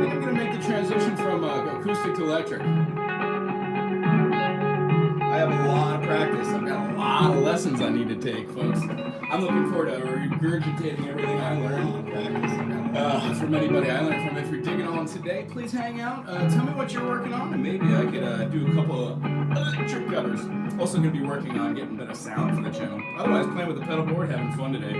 think I'm going to make the transition from acoustic to electric. I have a lot of practice. I've got a lot of lessons I need to take, folks. I'm looking forward to regurgitating everything I learned from anybody I learned from. If you're digging on today, please hang out. Tell me what you're working on, and maybe I could do a couple of electric covers. Also going to be working on getting better sound for the channel. Otherwise, playing with the pedal board, having fun today.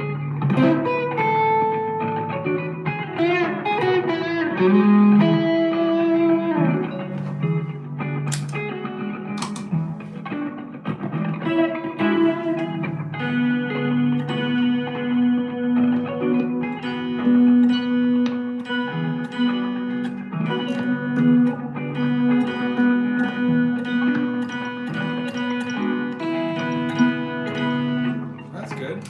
That's good.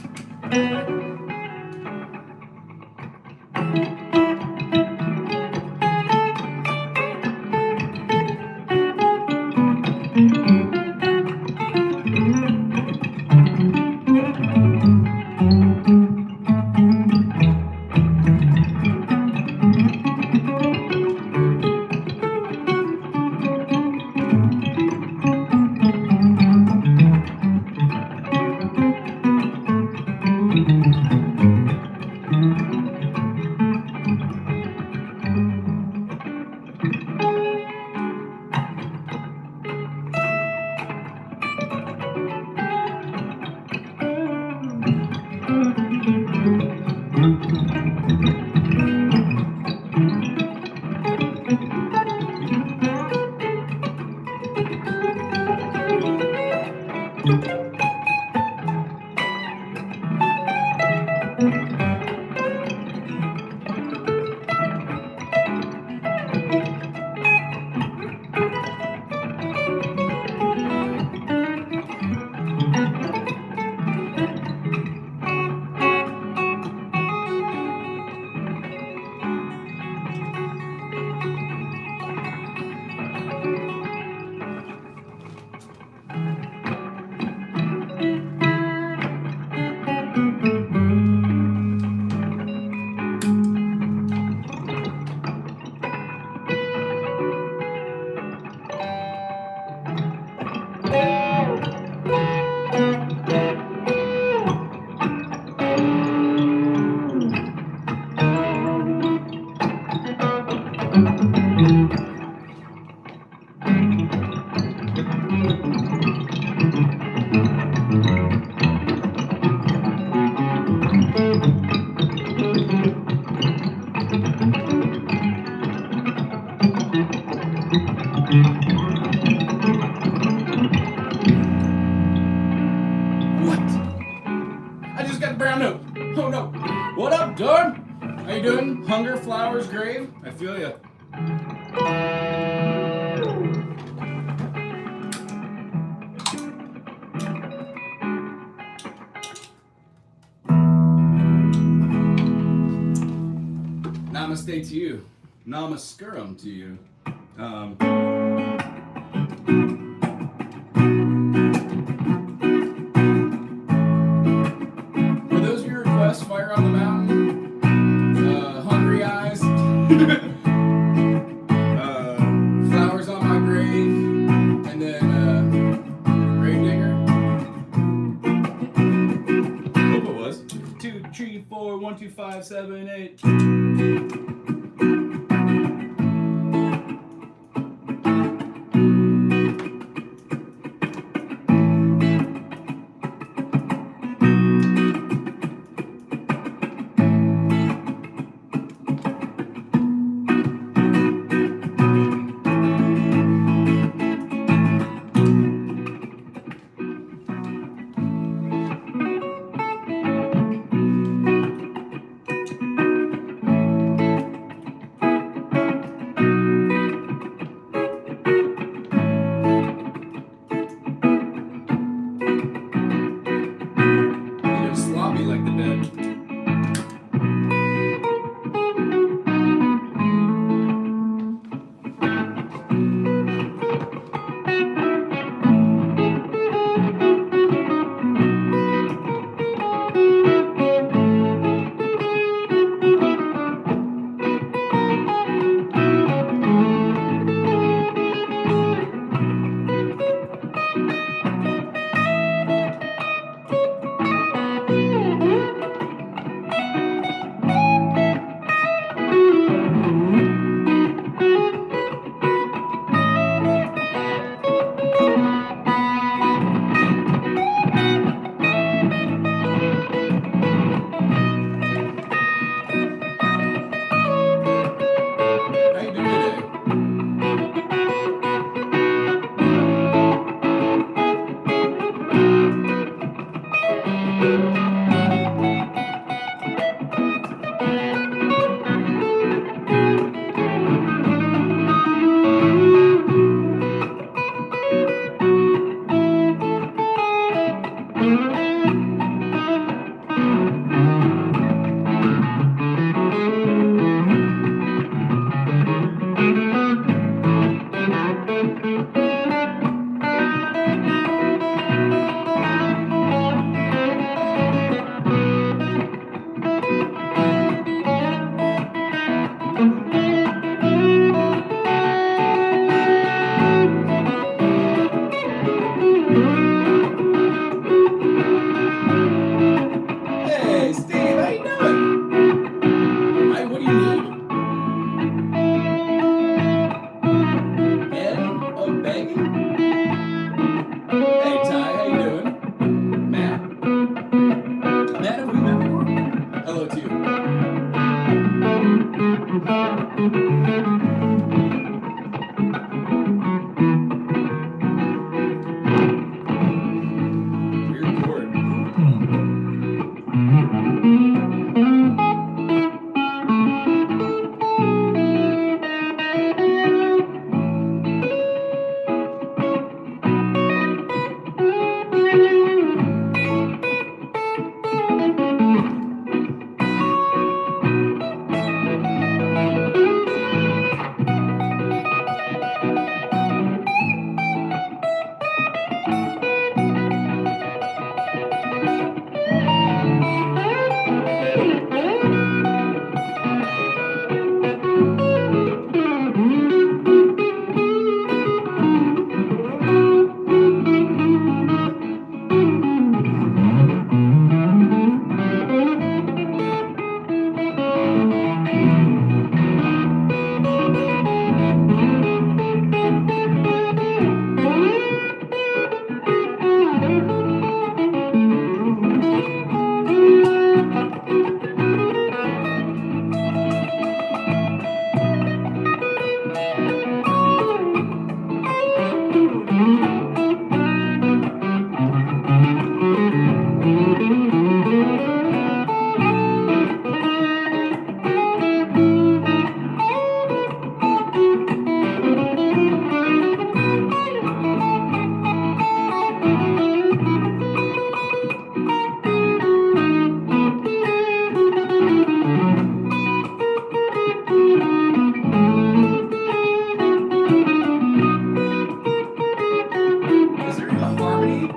Oh no. What up, Doug? How you doing? Hunger, flowers, grave? I feel ya. Namaste to you. Namaskaram to you. For those of your requests, Fire on the Mountain, Hungry Eyes, Flowers on My Grave, and then Grave Digger. Hope it was. 2, 3, 4, 1, 2, 5, 7, 8. Weird chord. Is there a harmony?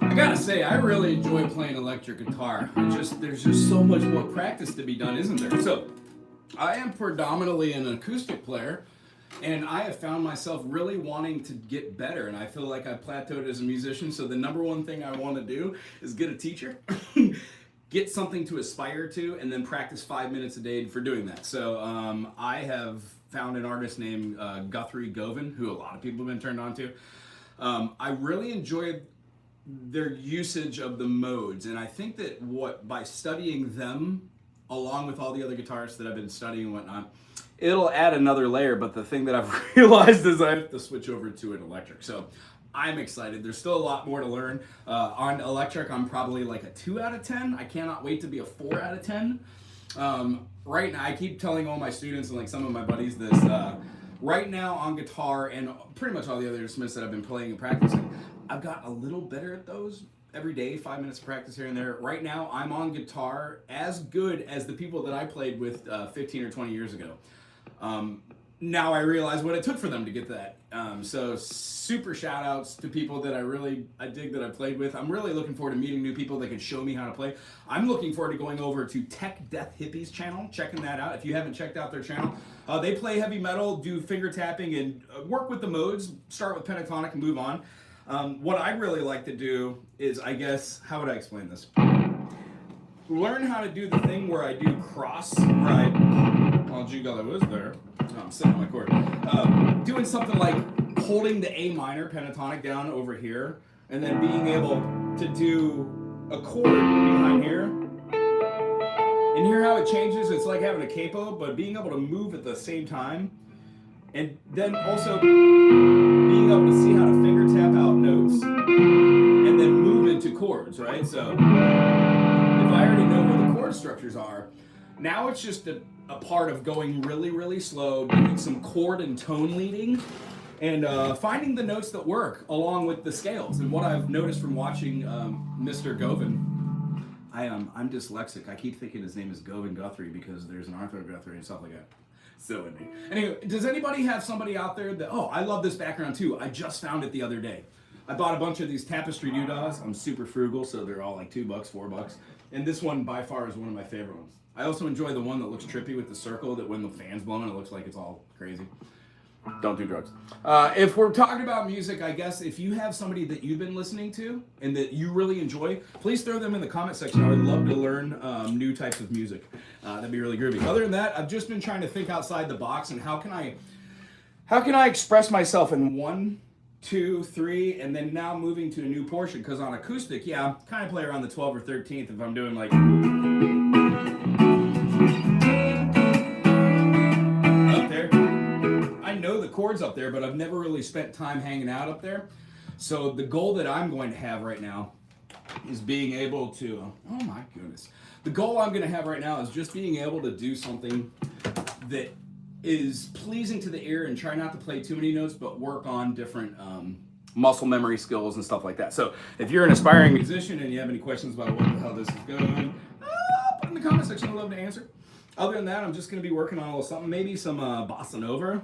I gotta say, I really enjoy playing electric guitar. There's just so much more practice to be done, isn't there? So, I am predominantly an acoustic player, and I have found myself really wanting to get better, and I feel like I plateaued as a musician, so the number one thing I want to do is get a teacher, get something to aspire to, and then practice 5 minutes a day for doing that. So I have found an artist named Guthrie Govan, who a lot of people have been turned on to. I really enjoy their usage of the modes, and I think that by studying them along with all the other guitarists that I've been studying and whatnot, it'll add another layer. But the thing that I've realized is I have to switch over to an electric. So I'm excited. There's still a lot more to learn. On electric, I'm probably like a 2 out of 10. I cannot wait to be a 4 out of 10. Right now, I keep telling all my students and like some of my buddies this. Right now on guitar and pretty much all the other instruments that I've been playing and practicing, I've got a little better at those every day, 5 minutes of practice here and there. Right now, I'm on guitar as good as the people that I played with 15 or 20 years ago. Now I realize what it took for them to get that. So super shout outs to people that I dig that I played with. I'm really looking forward to meeting new people that can show me how to play. I'm looking forward to going over to Tech Death Hippies channel, checking that out. If you haven't checked out their channel, they play heavy metal, do finger tapping, and work with the modes. Start with pentatonic and move on. What I'd really like to do is, I guess, how would I explain this? Learn how to do the thing where I do cross, right? Oh, gee golly, was there? Oh, I'm sitting on my chord. Doing something like holding the A minor pentatonic down over here, and then being able to do a chord behind here, And hear how it changes? It's like having a capo, but being able to move at the same time. And then also being able to see how to finger tap out notes and then move into chords, right? So if I already know where the chord structures are, now it's just a part of going really, really slow, doing some chord and tone leading, and finding the notes that work along with the scales. And what I've noticed from watching Mr. Govin, I'm dyslexic. I keep thinking his name is Govin Guthrie because there's an Arthur Guthrie and stuff like that. So indie. Anyway, does anybody have somebody out there that, oh, I love this background too. I just found it the other day. I bought a bunch of these tapestry doodads. I'm super frugal, so they're all like $2, $4. And this one by far is one of my favorite ones. I also enjoy the one that looks trippy with the circle, that when the fan's blowing, it looks like it's all crazy. Don't do drugs. If we're talking about music, I guess if you have somebody that you've been listening to and that you really enjoy, please throw them in the comment section. I would love to learn new types of music. That'd be really groovy. Other than that, I've just been trying to think outside the box and how can I express myself in 1, 2, 3, and then now moving to a new portion. Because on acoustic, yeah, kind of play around the 12th or 13th if I'm doing like up there. I know the chords up there, but I've never really spent time hanging out up there. So the goal that I'm going to have right now is being able to, oh my goodness. The goal I'm going to have right now is just being able to do something that is pleasing to the ear and try not to play too many notes, but work on different muscle memory skills and stuff like that. So if you're an aspiring musician and you have any questions about what the hell this is going, put in the comment section. I'd love to answer. Other than that, I'm just going to be working on a little something, maybe some bossa nova.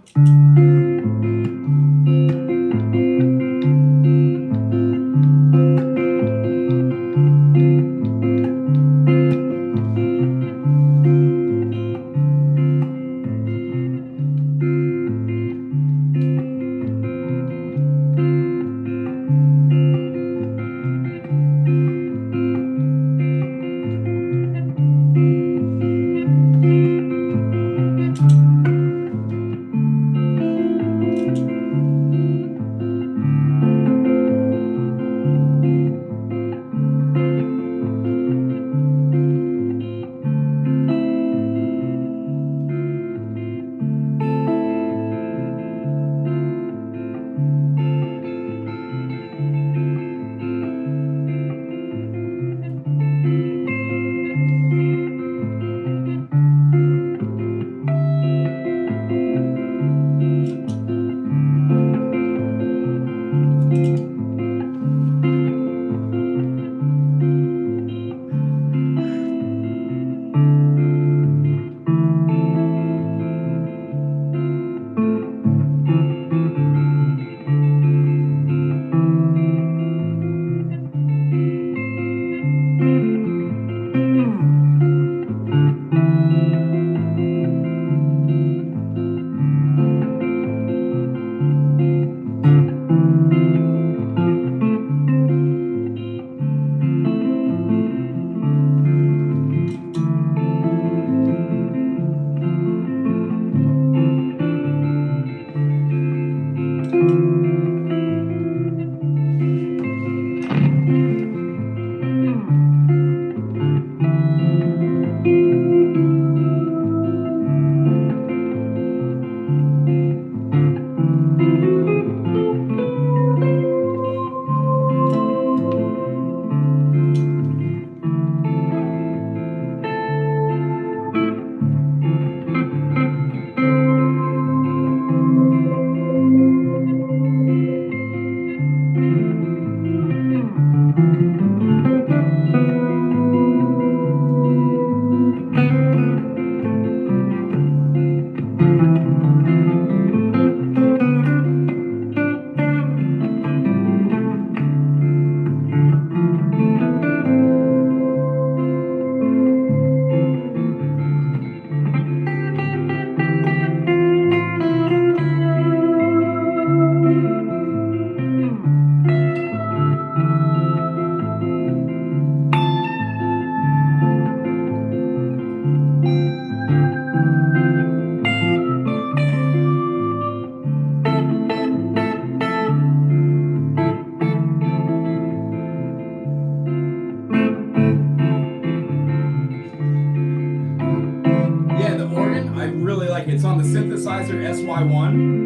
SY1.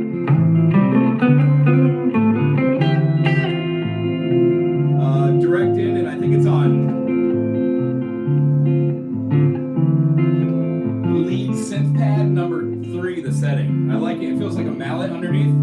Direct in, and I think it's on lead synth pad number 3, the setting. I like it. It feels like a mallet underneath.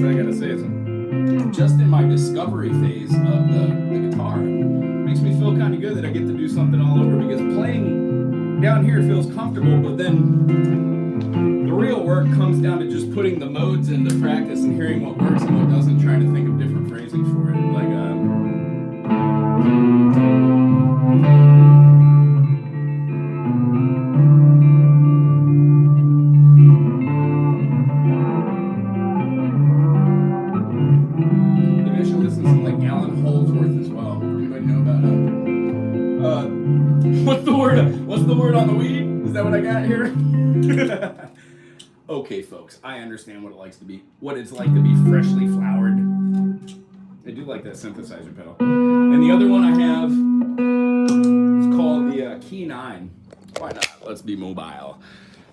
I gotta say is just in my discovery phase of the guitar, makes me feel kind of good that I get to do something all over, because playing down here feels comfortable, but then the real work comes down to just putting the modes into practice and hearing what works and what doesn't, trying to think of different phrasing for it. Like what's the word on the weed? Is that what I got here? Okay, folks, I understand what it's like to be freshly flowered. I do like that synthesizer pedal. And the other one I have is called the Key 9. Why not? Let's be mobile.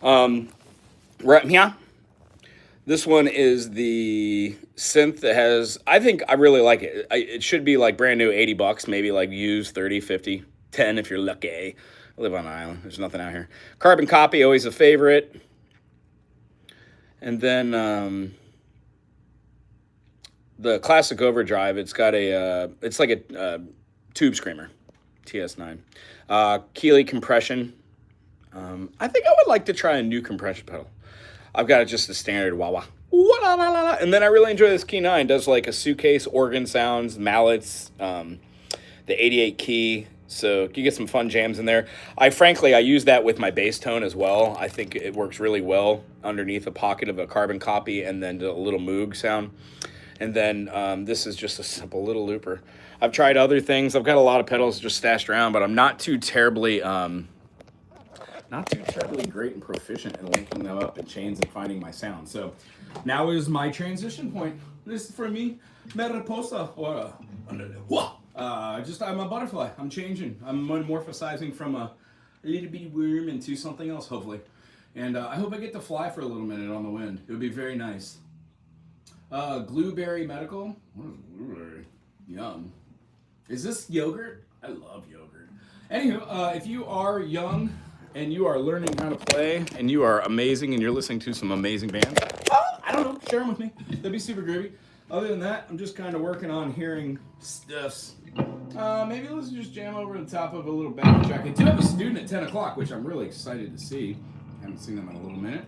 Right here. This one is the synth that has, I think I really like it. It should be like brand new, $80, maybe like used 30, 50, 10 if you're lucky. I live on an island. There's nothing out here. Carbon copy, always a favorite. And then the classic overdrive. It's got a, it's like a tube screamer, TS9. Keeley compression. I think I would like to try a new compression pedal. I've got just the standard wah-wah. And then I really enjoy this Key 9. It does like a suitcase, organ sounds, mallets, the 88 key. So you get some fun jams in there. Frankly, I use that with my bass tone as well. I think it works really well underneath a pocket of a carbon copy and then a little Moog sound. And then this is just a simple little looper. I've tried other things. I've got a lot of pedals just stashed around, but I'm not too terribly great and proficient in linking them up in chains and finding my sound. So now is my transition point. This is for me, Mariposa, or I'm a butterfly. I'm changing. I'm metamorphosizing from a little bitty worm into something else, hopefully. And I hope I get to fly for a little minute on the wind. It would be very nice. Glueberry Medical. What is blueberry? Yum. Is this yogurt? I love yogurt. Anywho, if you are young and you are learning how to play and you are amazing and you're listening to some amazing bands, I don't know, share them with me. That'd be super groovy. Other than that, I'm just kind of working on hearing stuffs. Maybe let's just jam over the top of a little backing track. I do have a student at 10 o'clock, which I'm really excited to see. Haven't seen them in a little minute.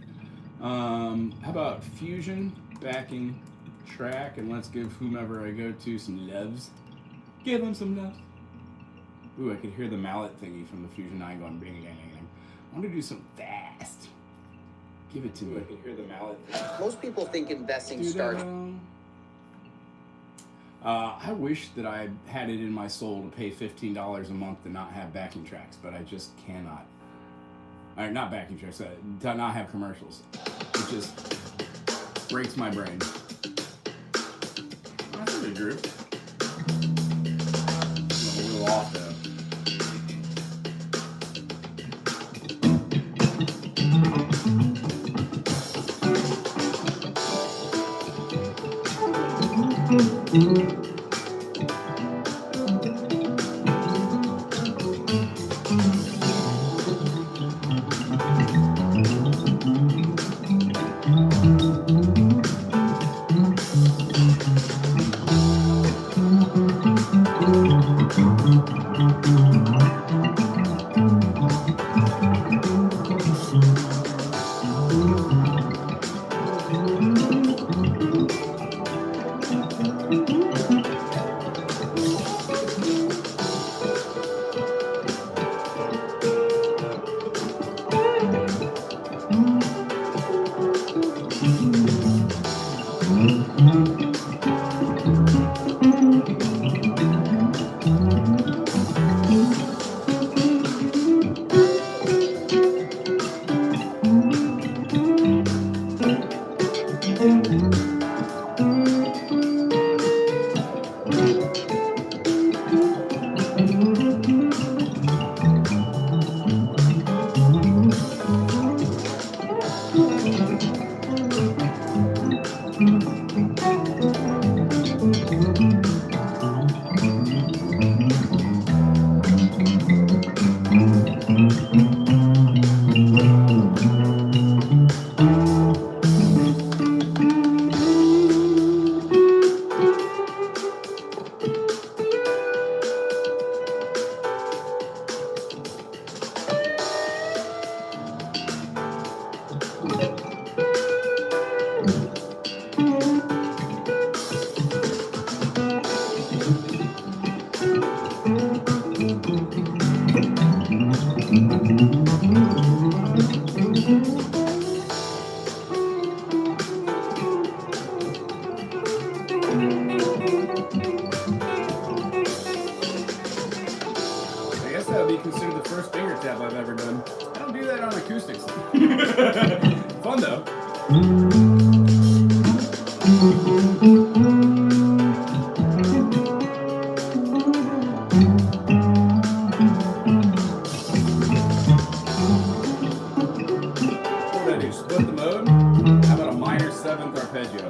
How about Fusion backing track? And let's give whomever I go to some loves. Give them some love. Ooh, I could hear the mallet thingy from the Fusion 9 going bing, bing, bing, bing. I want to do something fast. Give it to me. I can hear the mallet thingy. Most people think investing starts. I wish that I had it in my soul to pay $15 a month to not have backing tracks, but I just cannot. Not backing tracks, to not have commercials. It just breaks my brain. That's a good group. I'm a little off though. Fun though. What did I do? Split the mode? How about a minor 7th arpeggio?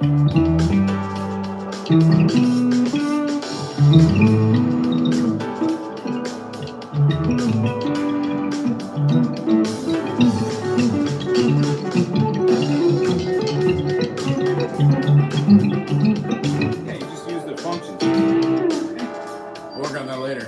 Later.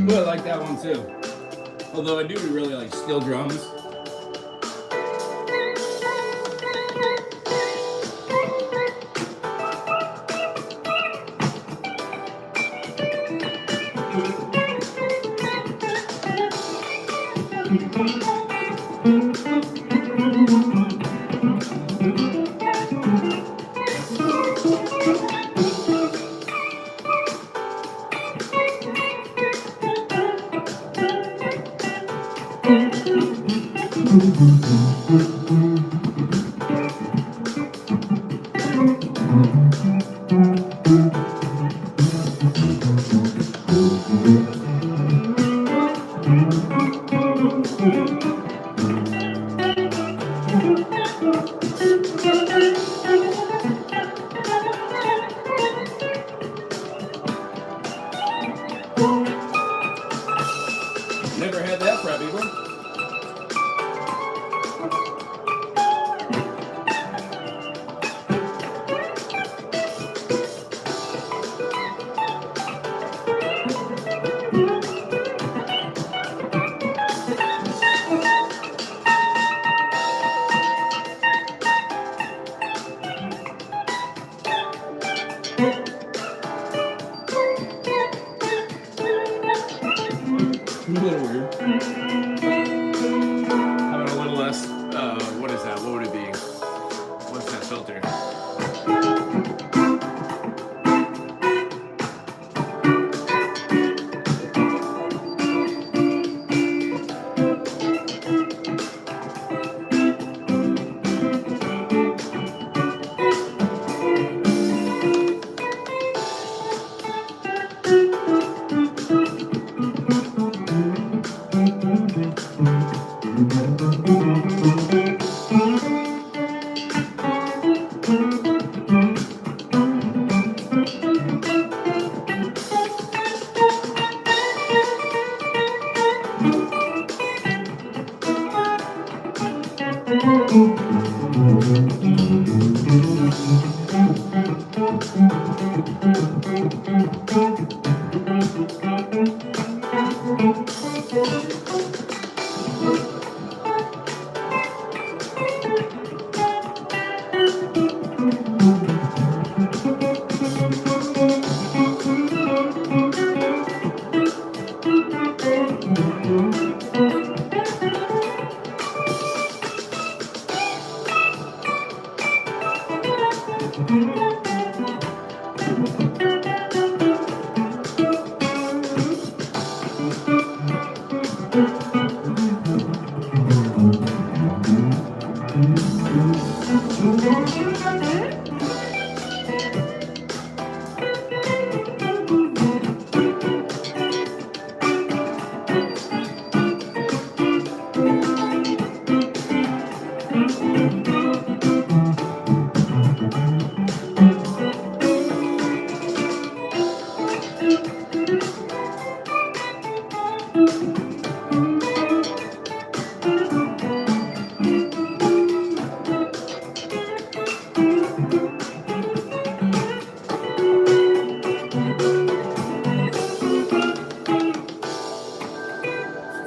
Ooh, I like that one too. Although I do really like steel drums. Never had that fret before. A little weird. How about a little less? What is that? What would it be? What's that filter?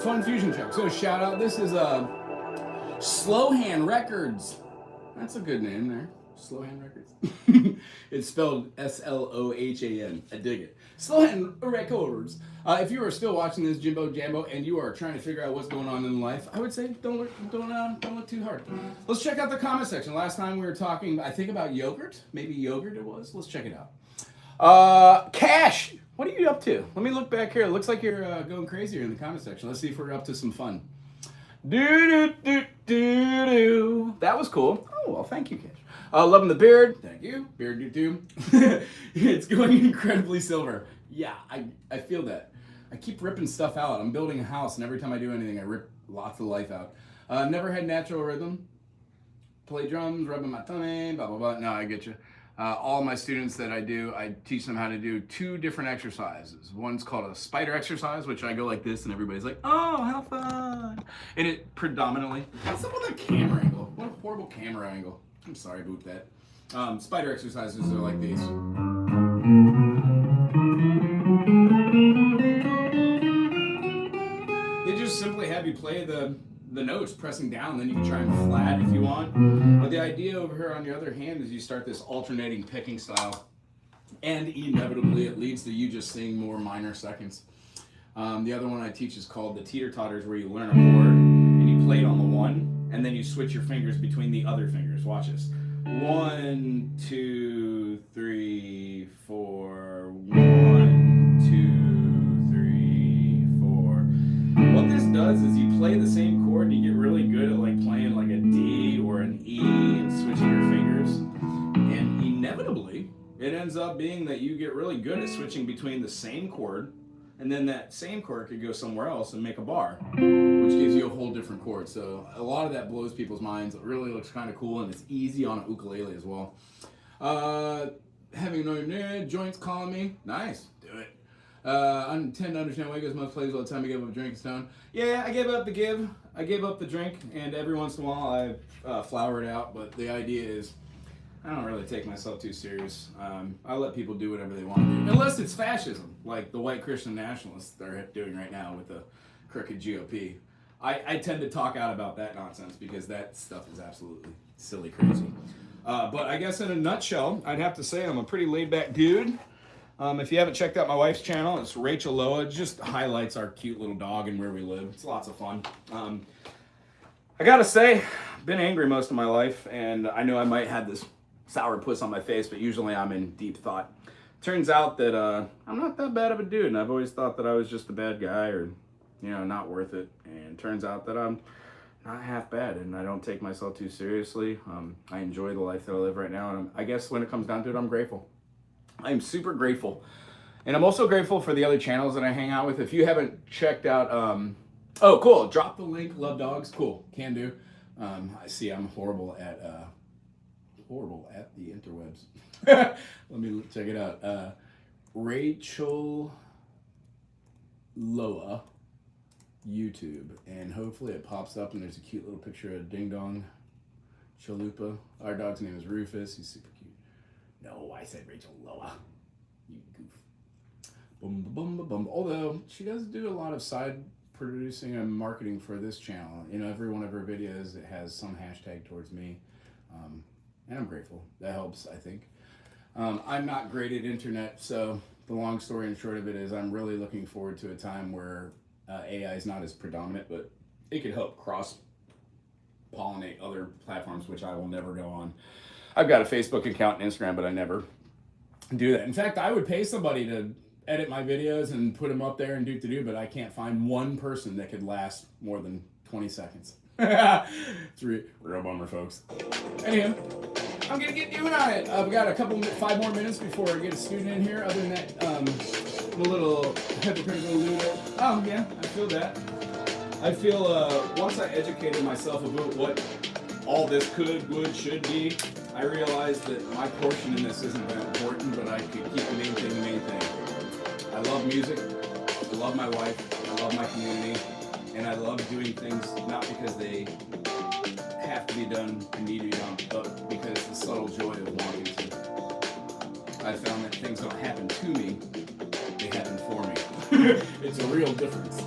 Fun fusion track. So shout out. This is Slow Hand Records. That's a good name there. Slow Hand Records. It's spelled S-L-O-H-A-N. I dig it. Slow Hand Records. If you are still watching this Jimbo Jambo and you are trying to figure out what's going on in life, I would say don't look too hard. Let's check out the comment section. Last time we were talking, I think, about yogurt. Maybe yogurt it was. Let's check it out. Cash. What are you up to? Let me look back here. It looks like you're going crazier in the comment section. Let's see if we're up to some fun. Do. That was cool. Oh, well, thank you, Cash. Loving the beard. Thank you. Beard do. It's going incredibly silver. Yeah, I feel that. I keep ripping stuff out. I'm building a house, and every time I do anything, I rip lots of life out. Never had natural rhythm. Play drums, rubbing my tummy, blah, blah, blah. No, I get you. All my students that I teach them how to do 2 different exercises. One's called a spider exercise, which I go like this, and everybody's like, oh, how fun. And it predominantly, what's up with that camera angle? What a horrible camera angle. I'm sorry about that. Spider exercises are like these. They just simply have you play the notes pressing down, then you can try them flat if you want. But the idea over here on the other hand is you start this alternating picking style, and inevitably it leads to you just seeing more minor seconds. The other one I teach is called the teeter-totters, where you learn a chord and you play it on the 1, and then you switch your fingers between the other fingers. Watch this. 1, 2, 3, 4. 1, 2, 3, 4. What this does is you play the same chord and you get really good at like playing like a D or an E and switching your fingers. And inevitably, it ends up being that you get really good at switching between the same chord, and then that same chord could go somewhere else and make a bar, which gives you a whole different chord. So a lot of that blows people's minds. It really looks kind of cool, and it's easy on a ukulele as well. Having no joints calling me. Nice. Do it. I tend to understand Wago's most plays all the time. I gave up a drink and stone. Yeah, I gave up the give. I gave up the drink, and every once in a while I flower it out. But the idea is, I don't really take myself too serious. I let people do whatever they want to do, unless it's fascism, like the white Christian nationalists they're doing right now with the crooked GOP. I tend to talk out about that nonsense because that stuff is absolutely silly crazy. But I guess in a nutshell, I'd have to say I'm a pretty laid-back dude. If you haven't checked out my wife's channel, it's Rachel Loa. It just highlights our cute little dog and where we live. It's lots of fun. I gotta say, I've been angry most of my life, and I know I might have this sour puss on my face, but usually I'm in deep thought. Turns out that I'm not that bad of a dude, and I've always thought that I was just a bad guy or, not worth it. And turns out that I'm not half bad, and I don't take myself too seriously. I enjoy the life that I live right now, and I guess when it comes down to it, I'm grateful. I'm super grateful. And I'm also grateful for the other channels that I hang out with. If you haven't checked out, oh, cool, drop the link, love dogs, cool, can do. I see I'm horrible at the interwebs. Let me check it out. Rachel Loa YouTube, and hopefully it pops up and there's a cute little picture of Ding Dong Chalupa. Our dog's name is Rufus. He's super cute. No, I said Rachel Loa. You goof. Boom, boom, boom, boom. Although she does do a lot of side producing and marketing for this channel. Every one of her videos it has some hashtag towards me, and I'm grateful. That helps, I think. I'm not great at internet, so the long story and short of it is I'm really looking forward to a time where AI is not as predominant, but it could help cross-pollinate other platforms, which I will never go on. I've got a Facebook account and Instagram, but I never do that. In fact, I would pay somebody to edit my videos and put them up there and do, but I can't find one person that could last more than 20 seconds. It's real bummer, folks. Anyway, I'm gonna get doing on it. I've got 5 more minutes before I get a student in here. Other than that, I'm a little hypocritical loser. Oh yeah, I feel that. I feel once I educated myself about what all this would, should be, I realized that my portion in this isn't that important, but I could keep the main thing. I love music. I love my wife. I love my community. And I love doing things not because they have to be done and need to be done, but because the subtle joy of wanting to. I found that things don't happen to me, they happen for me. It's a real difference.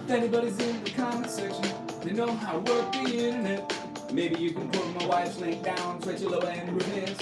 If anybody's in the comment section, they know how to work the internet. Maybe you can put my wife's link down, switch your lower and Rufus.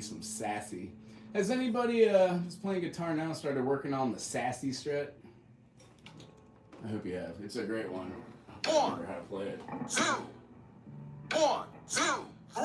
Some sassy. Has anybody who's playing guitar now started working on the sassy strat? I hope you have. It's a great one. I don't remember how to play it. 2, 1, 2, 3.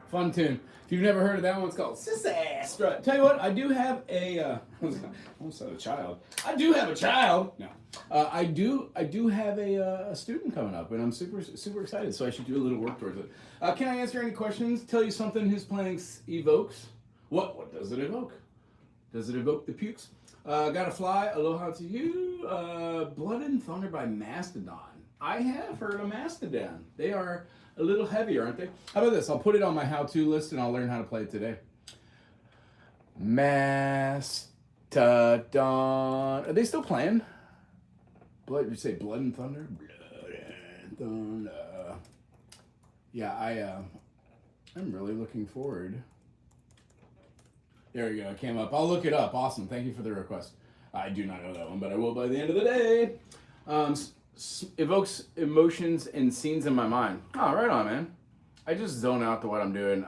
Fun tune. If you've never heard of that one, it's called Sissy Strut. Tell you what, I do have a. I almost said a child. I do have a child. No, I do have a student coming up, and I'm super excited. So I should do a little work towards it. Can I answer any questions? Tell you something whose playing evokes. What does it evoke? Does it evoke the pukes? Gotta fly. Aloha to you. Blood and Thunder by Mastodon. I have heard of Mastodon. They are a little heavier, aren't they? How about this? I'll put it on my how-to list and I'll learn how to play it today. Mastodon. Are they still playing? You say Blood and Thunder? Blood and Thunder. Yeah, I'm really looking forward. There we go. It came up. I'll look it up. Awesome. Thank you for the request. I do not know that one, but I will by the end of the day. Evokes emotions and scenes in my mind. Oh, right on, man. I just zone out to what I'm doing.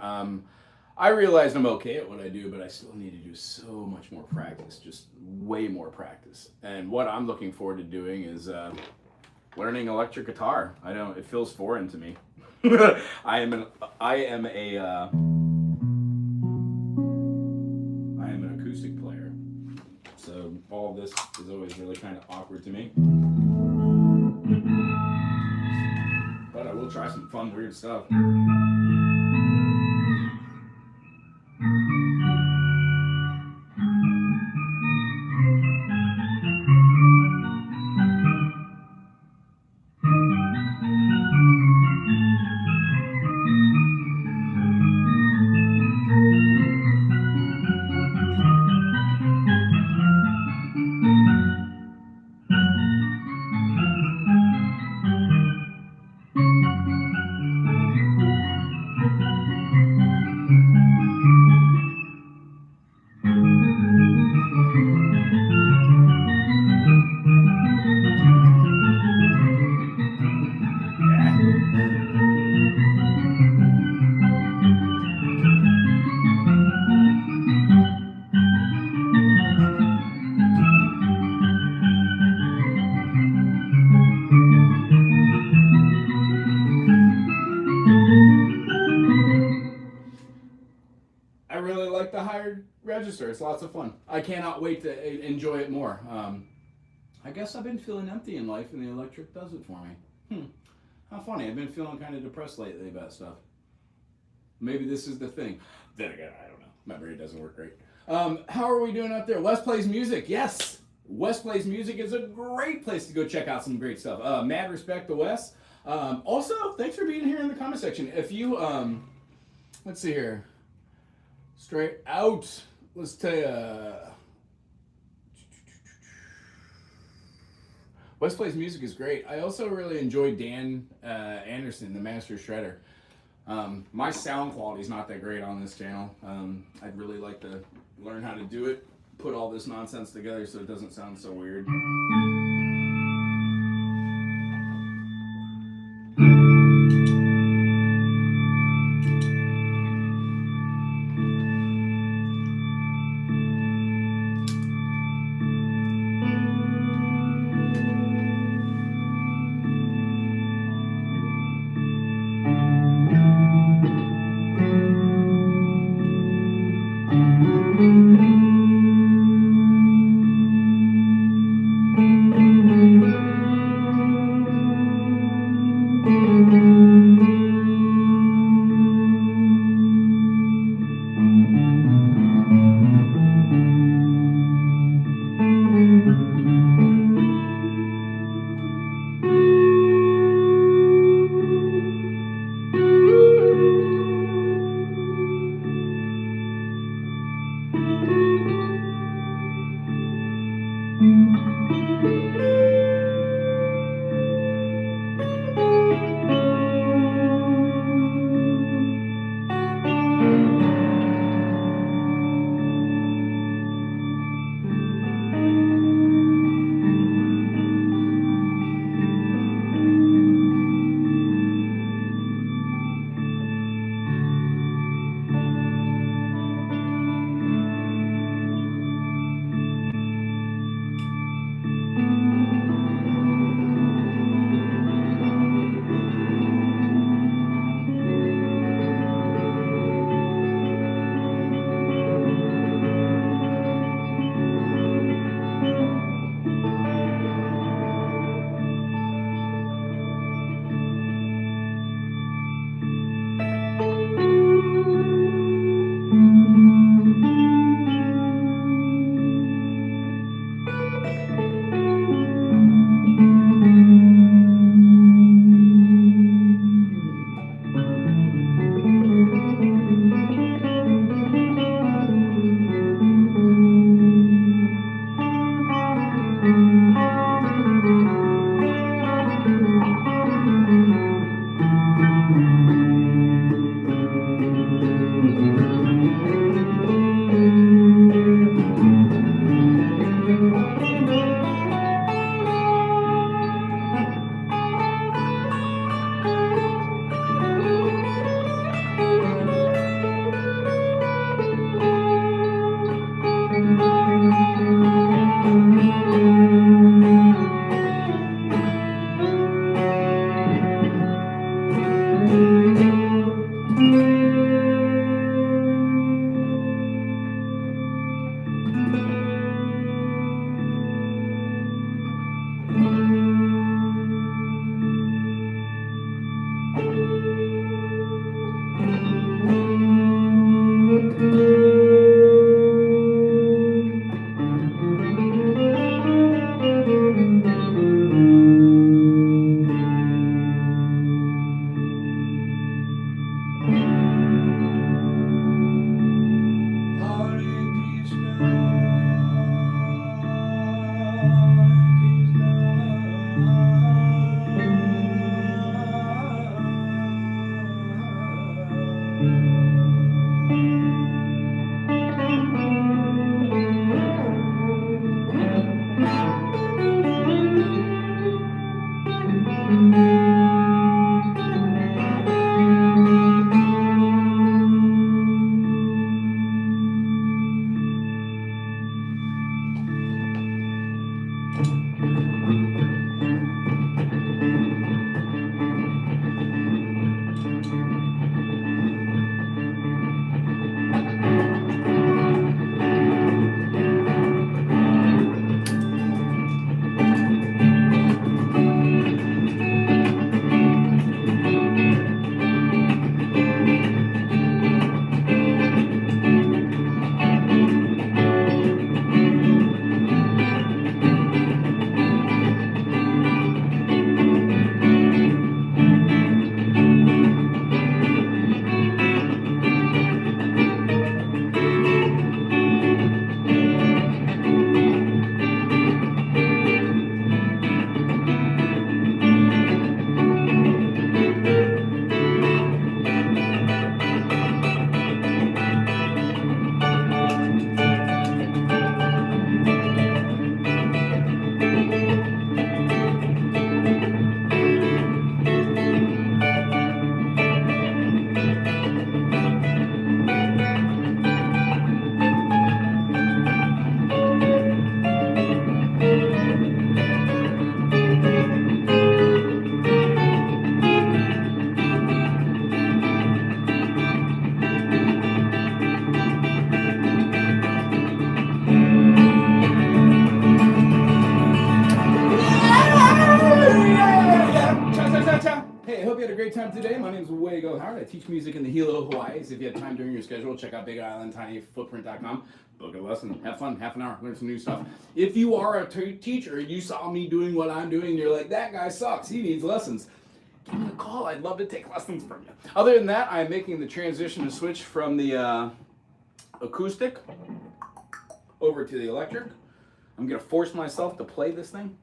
I realize I'm okay at what I do, but I still need to do so much more practice, just way more practice. And what I'm looking forward to doing is learning electric guitar. It feels foreign to me. I am an acoustic player, so all of this is always really kind of awkward to me. But I will try some fun, weird stuff. The higher register. It's lots of fun. I cannot wait to enjoy it more. I guess I've been feeling empty in life and the electric does it for me. How funny. I've been feeling kind of depressed lately about stuff. Maybe this is the thing. Then again, I don't know. My brain doesn't work great. How are we doing out there? Wes Plays Music. Yes. Wes Plays Music is a great place to go check out some great stuff. Mad respect to Wes. Also, thanks for being here in the comment section. If you, let's see here. Straight out. Let's tell you. Wes Plays Music is great. I also really enjoy Dan Anderson, the Master Shredder. My sound quality is not that great on this channel. I'd really like to learn how to do it, put all this nonsense together so it doesn't sound so weird. Hey, I hope you had a great time today. My name is Wago Howard. I teach music in the Hilo, Hawaii. So if you have time during your schedule, check out BigIslandTinyFootprint.com. Book a lesson, have fun, half an hour, learn some new stuff. If you are a teacher, you saw me doing what I'm doing, and you're like, that guy sucks, he needs lessons, give me a call. I'd love to take lessons from you. Other than that, I'm making the transition to switch from the acoustic over to the electric. I'm going to force myself to play this thing.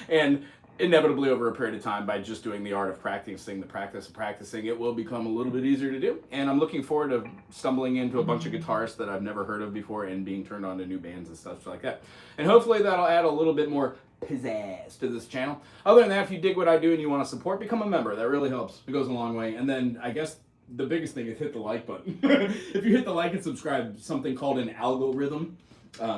And inevitably over a period of time, by just doing the art of practicing, the practice of practicing, it will become a little bit easier to do. And I'm looking forward to stumbling into a bunch of guitarists that I've never heard of before and being turned on to new bands and stuff like that. And hopefully that'll add a little bit more pizzazz to this channel. Other than that, if you dig what I do and you want to support, become a member. That really helps. It goes a long way. And then I guess the biggest thing is hit the like button. If you hit the like and subscribe, something called an algorithm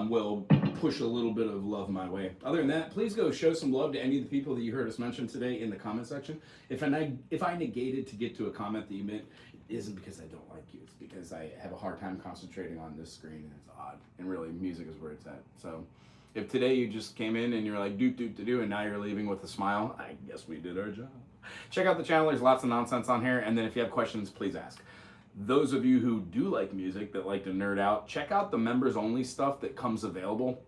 will push a little bit of love my way. Other than that, please go show some love to any of the people that you heard us mention today in the comment section. If I negated to get to a comment that you meant, it isn't because I don't like you. It's because I have a hard time concentrating on this screen, and it's odd. And really, music is where it's at. So if today you just came in and you're like, do, and now you're leaving with a smile, I guess we did our job. Check out the channel. There's lots of nonsense on here. And then if you have questions, please ask. Those of you who do like music, that like to nerd out, check out the members only stuff that comes available.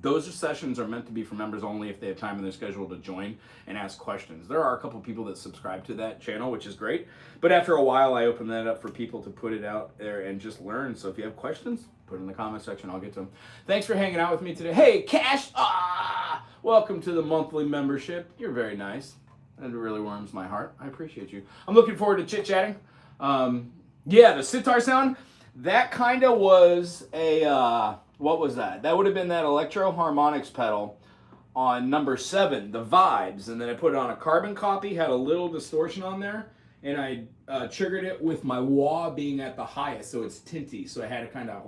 Those sessions are meant to be for members only if they have time in their schedule to join and ask questions. There are a couple people that subscribe to that channel, which is great. But after a while, I open that up for people to put it out there and just learn. So if you have questions, put it in the comment section. I'll get to them. Thanks for hanging out with me today. Hey, Cash! Welcome to the monthly membership. You're very nice. That really warms my heart. I appreciate you. I'm looking forward to chit-chatting. Yeah, the sitar sound, that kind of was a, what was that? That would have been that Electro Harmonics pedal on number 7, the Vibes. And then I put it on a carbon copy, had a little distortion on there, and I triggered it with my wah being at the highest, so it's tinty. So I had a kind of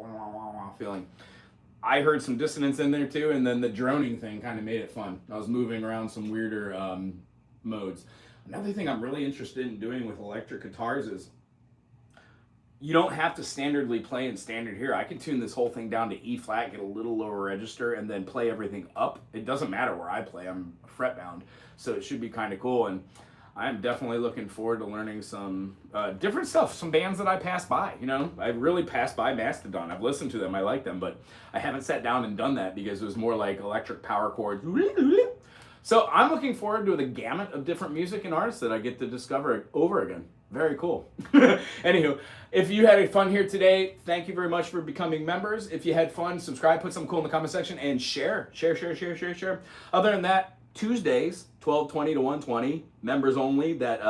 feeling. I heard some dissonance in there too, and then the droning thing kind of made it fun. I was moving around some weirder modes. Another thing I'm really interested in doing with electric guitars is you don't have to standardly play in standard here. I can tune this whole thing down to E flat, get a little lower register, and then play everything up. It doesn't matter where I play. I'm fret bound, so it should be kind of cool. And I'm definitely looking forward to learning some different stuff, some bands that I passed by. You know, I really passed by Mastodon. I've listened to them. I like them, but I haven't sat down and done that because it was more like electric power chords. So I'm looking forward to the gamut of different music and artists that I get to discover over again. Very cool. Anywho, if you had fun here today, thank you very much for becoming members. If you had fun, subscribe, put something cool in the comment section, and share. Other than that, Tuesdays, 12:20 to 1:20, members only, that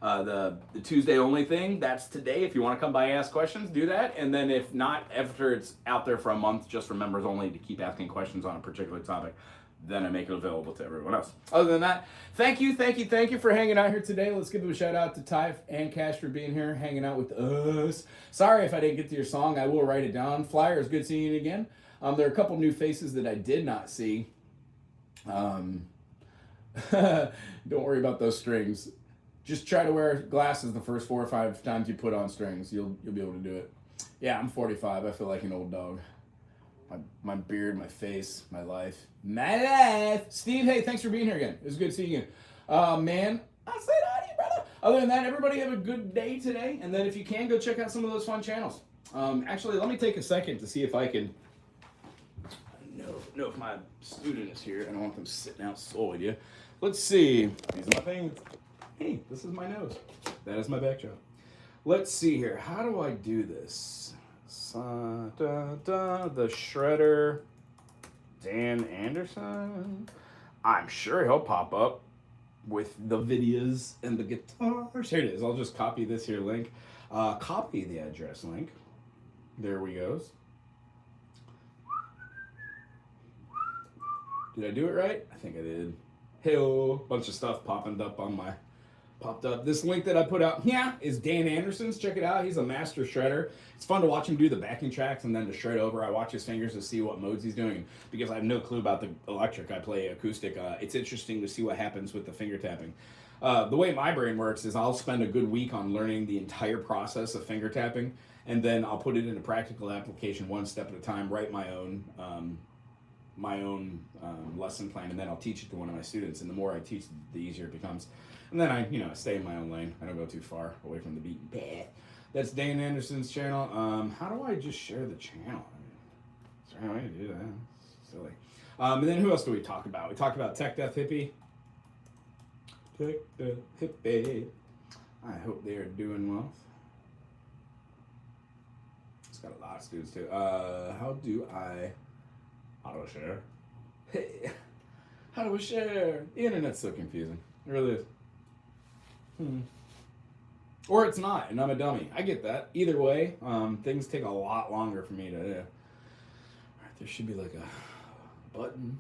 the Tuesday only thing, that's today. If you want to come by and ask questions, do that. And then if not, after it's out there for a month, just for members only to keep asking questions on a particular topic, then I make it available to everyone else. Other than that, thank you for hanging out here today. Let's give a shout out to Ty and Cash for being here, hanging out with us. Sorry if I didn't get to your song. I will write it down. Flyer, it's good seeing you again. There are a couple new faces that I did not see. Don't worry about those strings. Just try to wear glasses the first 4 or 5 times you put on strings. You'll be able to do it. Yeah, I'm 45. I feel like an old dog. My beard, my face, my life. Steve, hey, thanks for being here again. It was good seeing you. Man, I said hi to you, brother. Other than that, everybody have a good day today. And then if you can, go check out some of those fun channels. Actually, let me take a second to see if I can know if my student is here. I don't want them sitting outside with you. Let's see. These are my things. Hey, this is my nose. That is my backdrop. Let's see here. How do I do this? The shredder, Dan Anderson. I'm sure he'll pop up with the videos and the guitars. Here it is. I'll just copy this here link. Copy the address link. There we goes. Did I do it right? I think I did. Hey-oh, bunch of stuff popped up. This link that I put out here is Dan Anderson's. Check it out. He's a master shredder. It's fun to watch him do the backing tracks and then to shred over. I watch his fingers to see what modes he's doing because I have no clue about the electric. I play acoustic. It's interesting to see what happens with the finger tapping. The way my brain works is I'll spend a good week on learning the entire process of finger tapping, and then I'll put it in a practical application one step at a time, write my own lesson plan, and then I'll teach it to one of my students. And the more I teach, the easier it becomes. And then I stay in my own lane. I don't go too far away from the beaten path. That's Dan Anderson's channel. How do I just share the channel? Is there any way to do that? It's silly. And then who else do we talk about? We talked about Tech Death Hippie. Tech Death Hippie. I hope they are doing well. It's got a lot of students too. How do I share? Hey, how do I share? The internet's so confusing. It really is. Or it's not, and I'm a dummy. I get that. Either way, things take a lot longer for me to do. Alright, there should be like a button.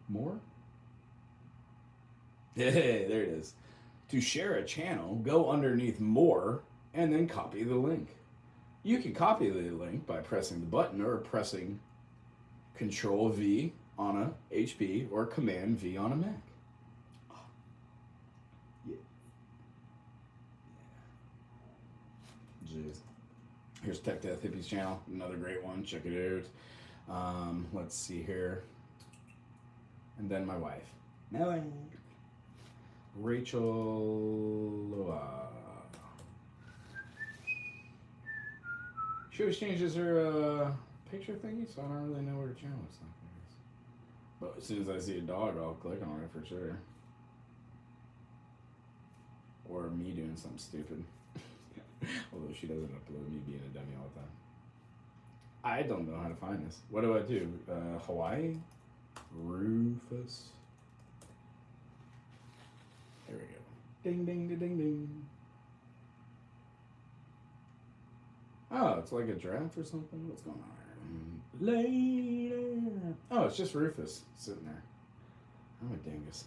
More? Hey, there it is. To share a channel, go underneath more and then copy the link. You can copy the link by pressing the button or pressing Control V on a HP or Command V on a Mac. Yeah. Jeez. Here's Tech Death Hippie's channel, another great one. Check it out. Let's see here. And then my wife. Rachel. She always changes her picture thingy, so I don't really know what her channel is. But as soon as I see a dog, I'll click on it for sure. Or me doing something stupid. Although she doesn't upload me being a dummy all the time. I don't know how to find this. What do I do? Hawaii? Rufus? There we go. Ding, ding, ding, ding, ding. Oh, it's like a draft or something? What's going on here? Later. Oh, it's just Rufus sitting there. I'm a dingus.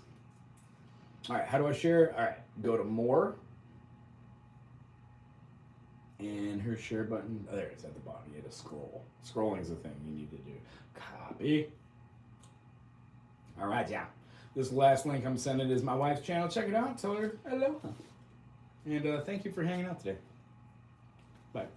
Alright, how do I share? Alright, go to more. And her share button. Oh, there it is at the bottom. You had to scroll. Scrolling is the thing you need to do. Copy. Alright, yeah. This last link I'm sending is my wife's channel. Check it out. Tell her hello. And thank you for hanging out today. Bye.